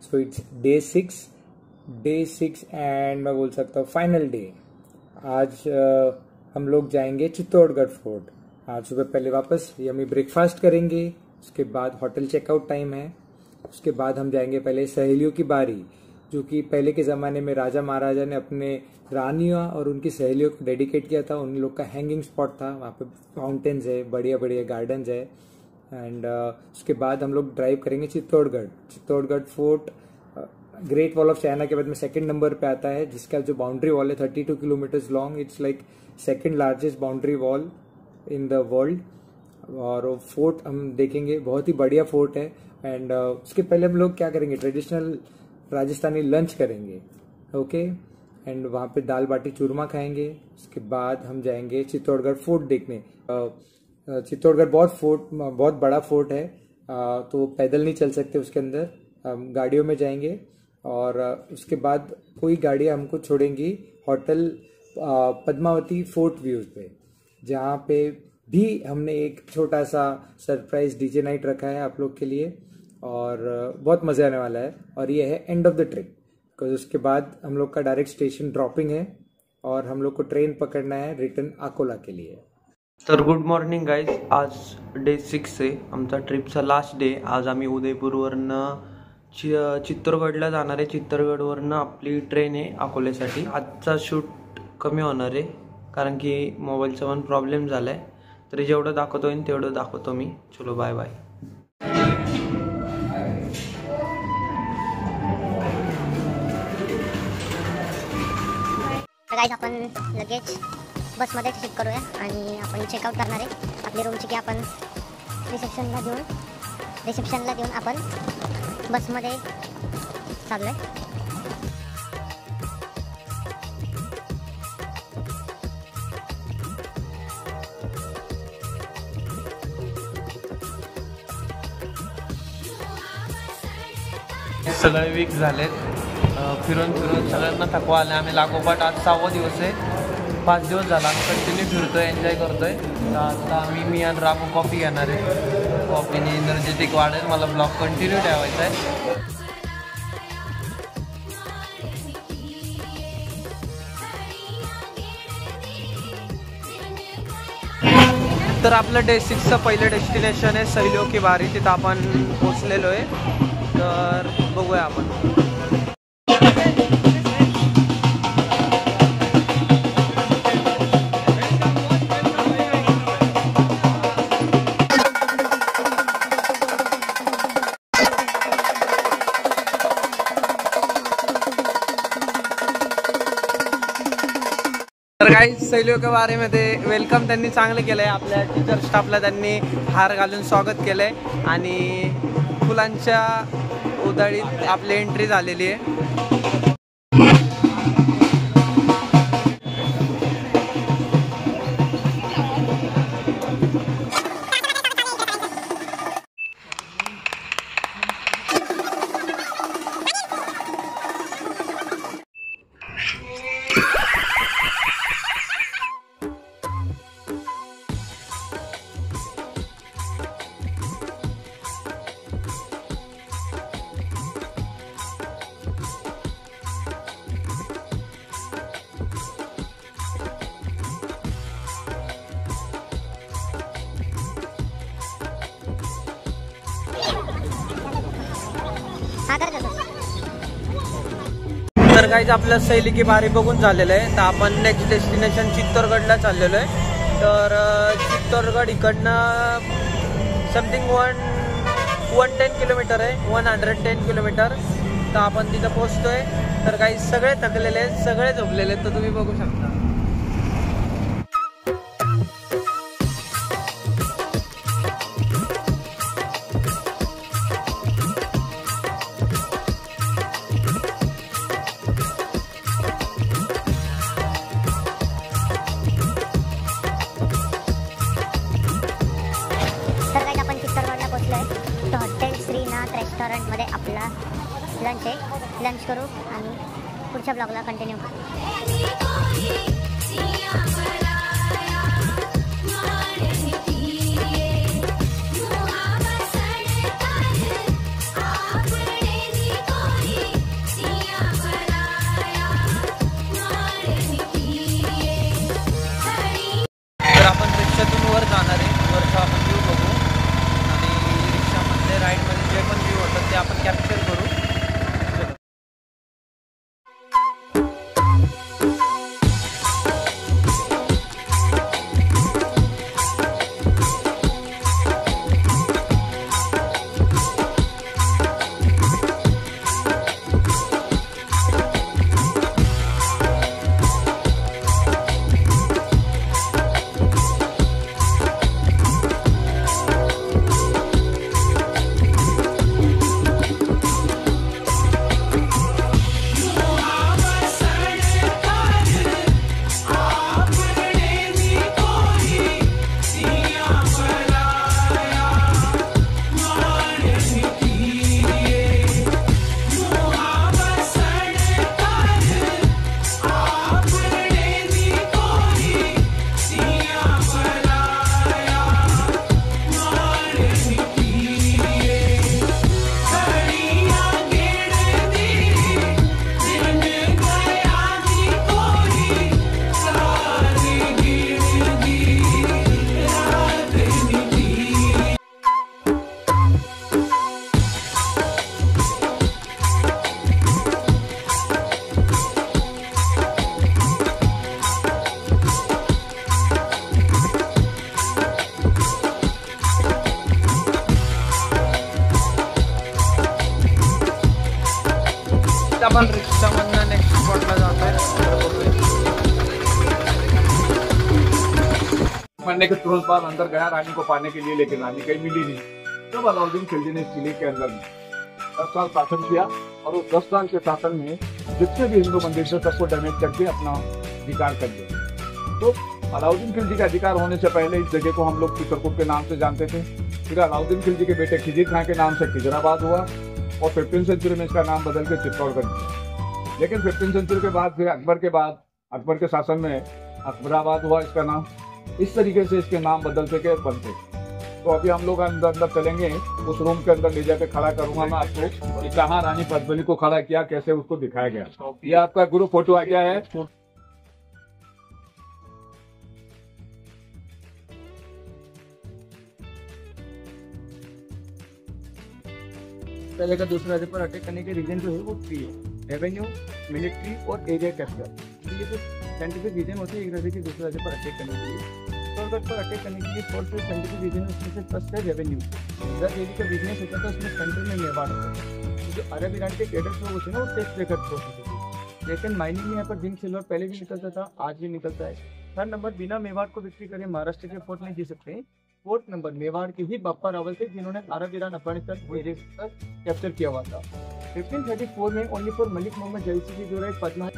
So it's day 6 and मैं बोल सकता हूँ फाइनल डे। आज हम लोग जाएंगे चित्तौड़गढ़ फोर्ट। आज सुबह पहले वापस यमी ब्रेकफास्ट करेंगे, उसके बाद होटल चेकआउट टाइम है। उसके बाद हम जाएंगे पहले सहेलियों की बारी, जो कि पहले के ज़माने में राजा महाराजा ने अपने रानियों और उनकी सहेलियों को डेडिकेट किया था। उन लोग का हैंगिंग स्पॉट था, वहाँ पे फाउंटेन्स है, बढ़िया बढ़िया गार्डन्स है। एंड उसके बाद हम लोग ड्राइव करेंगे Chittorgarh fort. Great wall of China के बाद में सेकंड नंबर पे आता है, जिसका जो बाउंड्री वॉल है 32 kilometres long. It's like second largest boundary wall in the world. और वो फोर्ट हम देखेंगे, बहुत ही बढ़िया फोर्ट है। एंड उसके पहले हम लोग क्या करेंगे, ट्रेडिशनल राजस्थानी लंच करेंगे, ओके। एंड वहाँ पे दाल बाटी चूरमा खाएंगे। उसके बाद हम जाएंगे चित्तौड़गढ़ फोर्ट देखने। चित्तौड़गढ़ बहुत बड़ा फोर्ट है, तो पैदल नहीं चल सकते उसके अंदर, हम गाड़ियों में जाएंगे। और उसके बाद कोई गाड़ियाँ हमको छोड़ेंगी होटल पद्मावती फोर्ट व्यूज पे, जहाँ पे भी हमने एक छोटा सा सरप्राइज डीजे नाइट रखा है आप लोग के लिए, और बहुत मज़ा आने वाला है। और ये है end of the trip, because उसके बाद हम लोग का डायरेक्ट स्टेशन ड्रॉपिंग है और हम लोग को ट्रेन पकड़ना है रिटर्न अकोला के लिए। तर गुड मॉर्निंग गाईज, आज डे 6 आहे आमचा ट्रिपचा लास्ट डे। आज आम्ही उदयपूरवरनं चित्तौड़गडला जाणार आहे। चित्तौड़गडवरनं आपली ट्रेन आहे अकोल्यासाठी। आजचा शूट कमी होणार आहे कारण की मोबाईलचा पण प्रॉब्लेम झाला आहे, तरी जेवढं दाखवतो येईल तेवढं दाखवतो मी। चलो बाय बाय। गाइस आपण लगेच बसमध्ये शिफ्ट करूया आणि आपण चेकआउट करणार आहे आपली रूमची की आपण रिसेप्शनला देऊन आपण बसमध्ये चाललोय। सगळे वीक झालेत, फिरून सगळ्यांना थकवा आला। आम्ही लागोपाठ आज 6वा दिवस आहे, 5 दिवस झाला आम्ही कंटिन्यू फिरतोय, एन्जॉय करतोय। तर आता मी आणि रामू कॉफी घेणार आहे, कॉफीने एनर्जेटिक वाढेल, मला ब्लॉग कंटिन्यू ठेवायचा आहे। तर आपलं डे 6चं पहिलं डेस्टिनेशन आहे सहेलियों की बारी, तिथं आपण पोचलेलो आहे। तर बघूया आपण। तर काही सहेलियों के बारेमध्ये वेलकम त्यांनी चांगलं केलं आहे। आपल्या टीचर स्टाफला त्यांनी हार घालून स्वागत केलं आहे आणि फुलांच्या उधळीत आपली एंट्री झालेली आहे। तर गाईज आपलं सहेली की बारी बघून झालेलं आहे, तर आपण नेक्स्ट डेस्टिनेशन चित्तौड़गडला चाललेलो आहे। तर चित्तौड़गड इकडनं समथिंग 110 किलोमीटर आहे, 110 किलोमीटर। तर आपण तिथं पोहोचतोय। तर गाईज सगळे थकलेले आहेत, सगळे झोपलेले आहेत, तर तुम्ही बघू शकता। रेस्टॉरंटमध्ये आपला लंच आहे, लंच करू आणि पुढच्या ब्लॉगला कंटिन्यू करू। आपण रिक्षामधनं नेक्स्ट स्पॉटला जातोय. मरने के तुरंत बाद अंदर गया रानी को पाने के लिए, लेकिन रानी कहीं मिली नहीं. तब अलाउद्दीन खिलजी ने इस किले के अंदर 10 साल शासन किया और उस 10 साल के शासन में जितने भी हिंदू मंदिर थे सबको डैमेज करके अपना अधिकार कर दिया. तो अलाउद्दीन खिलजी का अधिकार होने से पहले इस जगह को हम लोग चित्रकूट के नाम से जानते थे. फिर अलाउद्दीन खिलजी के बेटे खिजिर खां के नाम से खिजराबाद हुआ और 15वीं सेंचुरी में इसका नाम बदल के चित्तौड़गढ़ किया. लेकिन 15वीं सेंचुरी के बाद फिर अकबर के शासन में अकबराबाद हुआ इसका नाम. इस तरीके से इसके नाम बदलते के बनते. तो अभी हम लोग अंदर चलेंगे, उस रूम के अंदर ले जाकर खड़ा करूंगा मैं आपको कि कहाँ रानी पद्मिनी को खड़ा किया, कैसे उसको दिखाया गया. ये आपका ग्रुप फोटो आ गया है. पहले का दूसरे राज्य पर अटैक करने के रीजन जो है वो 3 है, रेवेन्यू, मिलिट्री और एरिया कैपिटल. तो ये जो साइंटिफिक रीजन होते हैं एक राज्य के दूसरे राज्य पर अटैक करने के लिए. चित्तौड़गढ़ पर अटैक करने के लिए फोर्थ साइंटिफिक रीजन है, उसमें से फर्स्ट है रेवेन्यू. इधर देवी का बिजनेस होता था, उसमें सेंटर में मेवाड़ होता था. जो अरब ईरान के कैडर्स लोग होते हैं ना वो टैक्स देकर होते थे. लेकिन माइनिंग में यहाँ पर जिंक सिल्वर पहले भी निकलता था, आज भी निकलता है. 3rd नंबर, बिना मेवाड़ को बिक्री करे महाराष्ट्र के पोर्ट नहीं जी सकते हैं. 4th नंबर, मेवाड़ के ही बाप्पा रावल थे जिन्होंने अरब ईरान अफगानिस्तान एरिया कैप्चर किया हुआ था. 1534 में ओनली फॉर मलिक मोहम्मद जैसी की जो है पद्मा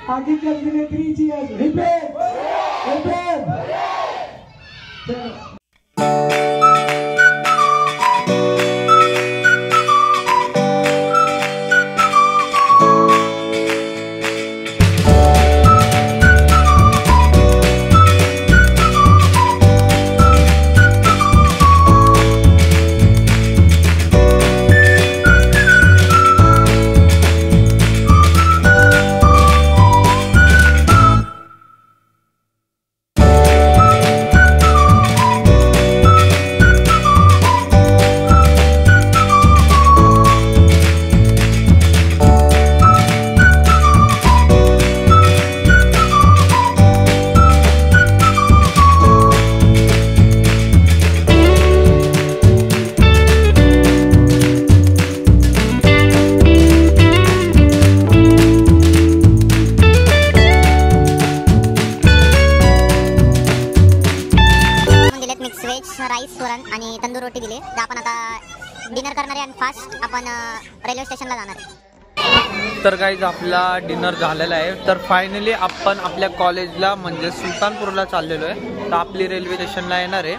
आगे चल के 3 चीयर्स. रिपीट. राईस, वरण आणि तंदूर रोटी दिले. तर आपण आता डिनर करणार आहे आणि फास्ट आपण रेल्वे स्टेशनला जाणार आहे. तर गाईज आपला डिनर झालेला आहे. तर फायनली आपण आपल्या कॉलेजला म्हणजे सुलतानपूरला चाललेलो आहे. तर आपली रेल्वे स्टेशनला येणार आहे.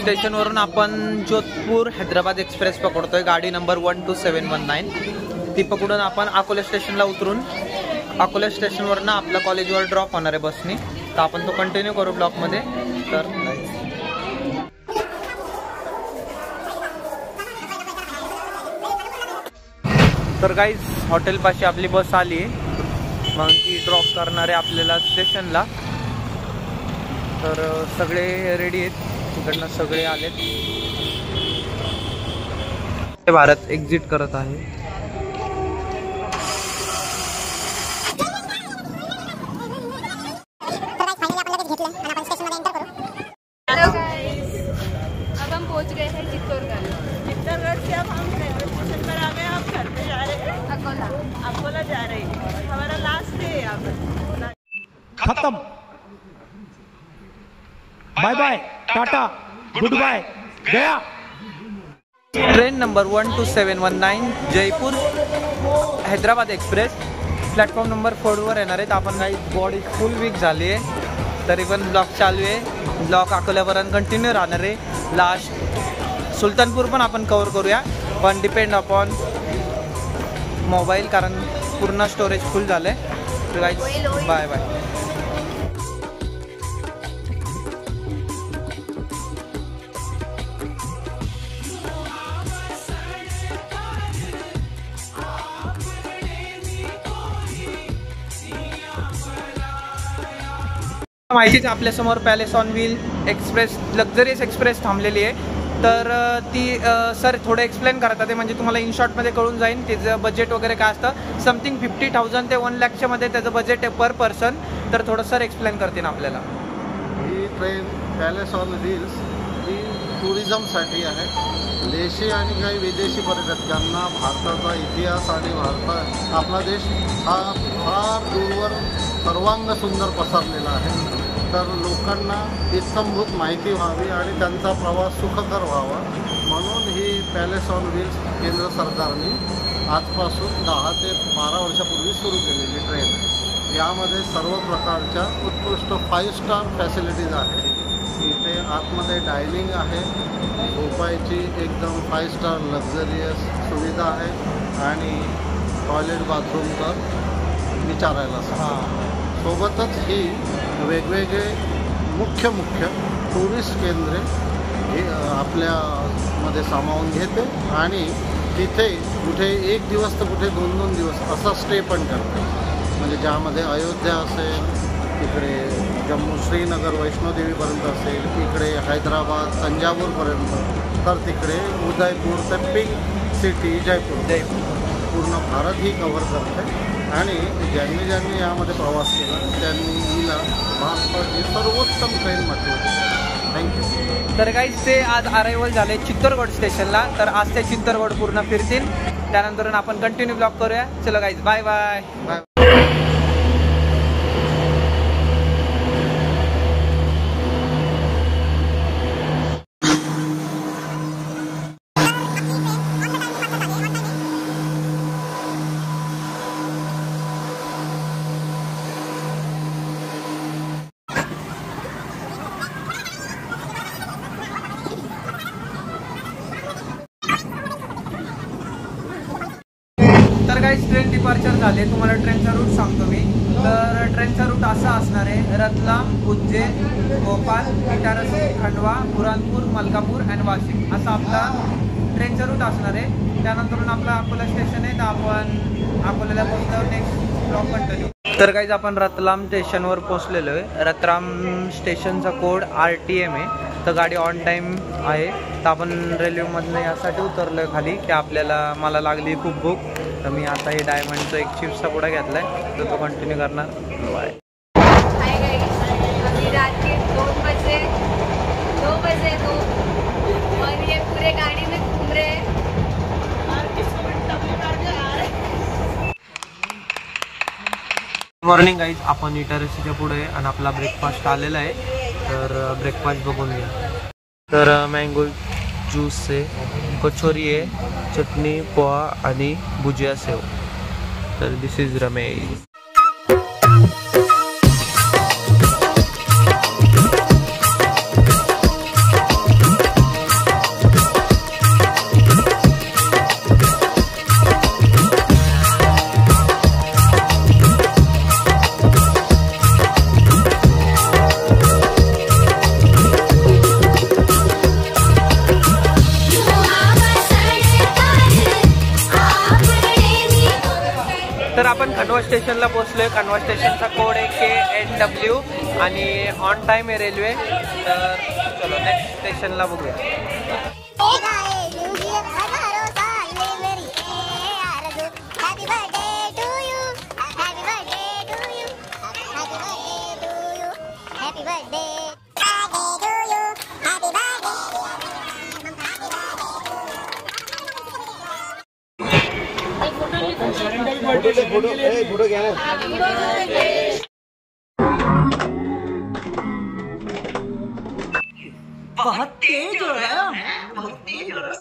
स्टेशनवरून आपण जोधपूर हैदराबाद एक्सप्रेस पकडतोय, गाडी नंबर 12719. ती पकडून आपण अकोला स्टेशनला उतरून अकोला स्टेशनवरनं आपल्या कॉलेजवर ड्रॉप होणार आहे बसनी. तर आपण तो कंटिन्यू करू ब्लॉगमध्ये. तर गाईज हॉटेलपाशी आपली बस आली, मग ती ड्रॉप करणार आहे आपल्याला स्टेशनला. तर सगळे रेडी आहेत, तिकडनं सगळे आलेत. भारत एक्झिट करत आहे. अब हम पहुंच गए हैं चित्तौड़गढ़. चित्तौड़गढ़ से अब हम रेलवे स्टेशन पर आ गए. आप घर पे जा रहे हैं, अकोला जा रहे हैं. हमारा लास्ट डे है यहाँ पर. खत्म. Bye bye, ta-ta, goodbye, गया. Train number 12719 Jaipur Hyderabad express platform number 4वर येणार आहेत आपण. काही बॉडी फुल वीक झाली आहे तरी पण ब्लॉग चालू आहे. ब्लॉग अकोल्यापर्यंत कंटिन्यू राहणार आहे. लास्ट सुलतानपूर पण आपण कवर करूया, पण डिपेंड अपॉन मोबाईल, कारण पूर्ण स्टोरेज फुल झालं आहे. Guys bye bye. माहितीच आपल्यासमोर palace on wheel express, luxurious express थांबलेली आहे. तर ती सर थोडं एक्सप्लेन करतात ते, म्हणजे तुम्हाला इन शॉर्टमध्ये कळून जाईल त्याचं बजेट वगैरे काय असतं. समथिंग 50,000 ते 1 लाखच्या मध्ये त्याचं बजेट आहे पर पर्सन. तर थोडं सर एक्सप्लेन करतील आपल्याला. ही ट्रेन पॅलेस ऑन व्हील्स ही टुरिझमसाठी आहे. देशी आणि काही विदेशी पर्यटकांना भारताचा इतिहास आणि आपला देश हा फार दूरवर सर्वांग सुंदर पसरलेला आहे. तर लोकांना इत्थंभूत माहिती व्हावी आणि त्यांचा प्रवास सुखकर व्हावा म्हणून ही पॅलेस ऑन व्हील्स केंद्र सरकारने आजपासून 10 ते 12 वर्षापूर्वी सुरू केलेली ट्रेन आहे. यामध्ये सर्व प्रकारच्या उत्कृष्ट 5 स्टार फॅसिलिटीज आहेत. इथे आतमध्ये डायनिंग आहे, झोपायची एकदम 5 स्टार लक्झरियस सुविधा आहे आणि टॉयलेट बाथरूम तर विचारायला सोबतच ही वेगवेगळे मुख्य टुरिस्ट केंद्रे हे आपल्यामध्ये सामावून घेते आणि तिथे कुठे 1 दिवस तर कुठे 2-2 दिवस असा स्टे पण करते. म्हणजे ज्यामध्ये अयोध्या असेल, तिकडे जम्मू श्रीनगर वैष्णोदेवीपर्यंत असेल, इकडे हैदराबाद तंजावरपर्यंत, तर तिकडे उदयपूर ते पिंक सिटी जयपूर पूर्ण भारत ही कव्हर करते. आणि ज्यांनी यामध्ये प्रवास केला त्यांनी हिला भारताची सर्वोत्तम ट्रेन म्हटलं. थँक्यू. तर गाईज ते आज अरायवल झाले चित्तोरगड स्टेशनला. तर आज ते चित्तोरगड पूर्ण फिरतील, त्यानंतर आपण कंटिन्यू ब्लॉग करूया. चलो गाईज बाय बाय बाय. तर काही ट्रेन डिपार्चर झाले. तुम्हाला ट्रेनचा रूट सांगतो मी. तर ट्रेनचा रूट असा असणार आहे: रतलाम, उज्जैन, भोपाळ, इटारसी, खंडवा, बुरहानपूर, मलकापूर अँड वाशिम असा आपला ट्रेनचा रूट असणार आहे. त्यानंतर आपला अकोला स्टेशन आहे, तर आपण अकोल्याला पोहोचल्यावर नेक्स्ट ब्लॉग कंटिन्यू. तर काहीच आपण रतलाम स्टेशनवर पोहोचलेलो आहे. रतलाम स्टेशनचा कोड RTM आहे. तर गाडी ऑन टाईम आहे. तर आपण रेल्वेमधनं यासाठी उतरलो आहे खाली की मला लागली खूप भूक. तर मी आता हे डायमंडचा एक चिप्सचा पुडा घेतला आहे, तर तो कंटिन्यू करणार. बाय. रात के 2 बजे और ये पूरे गाड़ी में घूम रहे हैं और किसको भी टपली मार के आ रहे हैं. मॉर्निंग गाईज, आपण इटारसीच्या पुढे आणि आपला ब्रेकफास्ट आलेला आहे. तर ब्रेकफास्ट बघून घ्या. तर मँगो ज्यूस आहे, कचोरी आहे, चटणी, पोहा आणि भुजिया सेव. तर दिस इज रमेश. तर आपण खंडवा स्टेशनला पोहोचलोय. खंडवा स्टेशनचा कोड आहे KNW आणि ऑन टाइम आहे रेल्वे. तर चलो नेक्स्ट स्टेशनला बघूया. फोटो घ्या. बहुत तेज हो रहा है, बहुत तेज हो रहा है.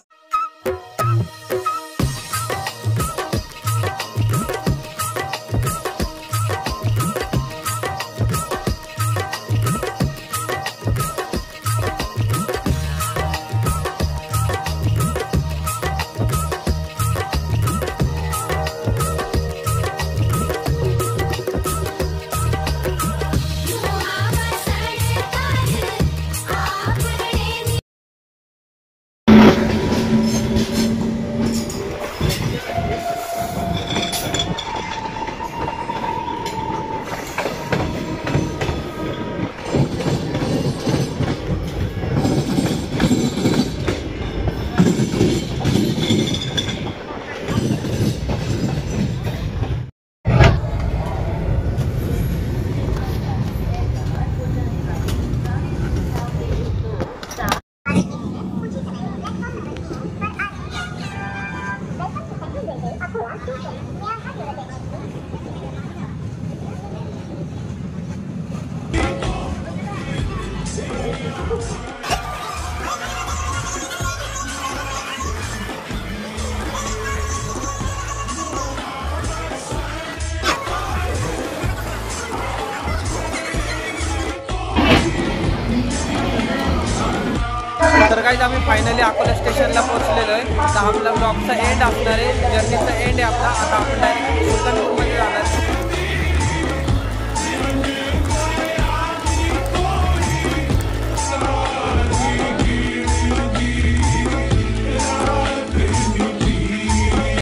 तर गाईज आम्ही फायनली अकोला स्टेशनला पोहोचलेलो आहे. तर आपला ब्लॉगचा एंड असणार आहे, जर्नीचा एंड आहे आपला. आता आपण डायरेक्ट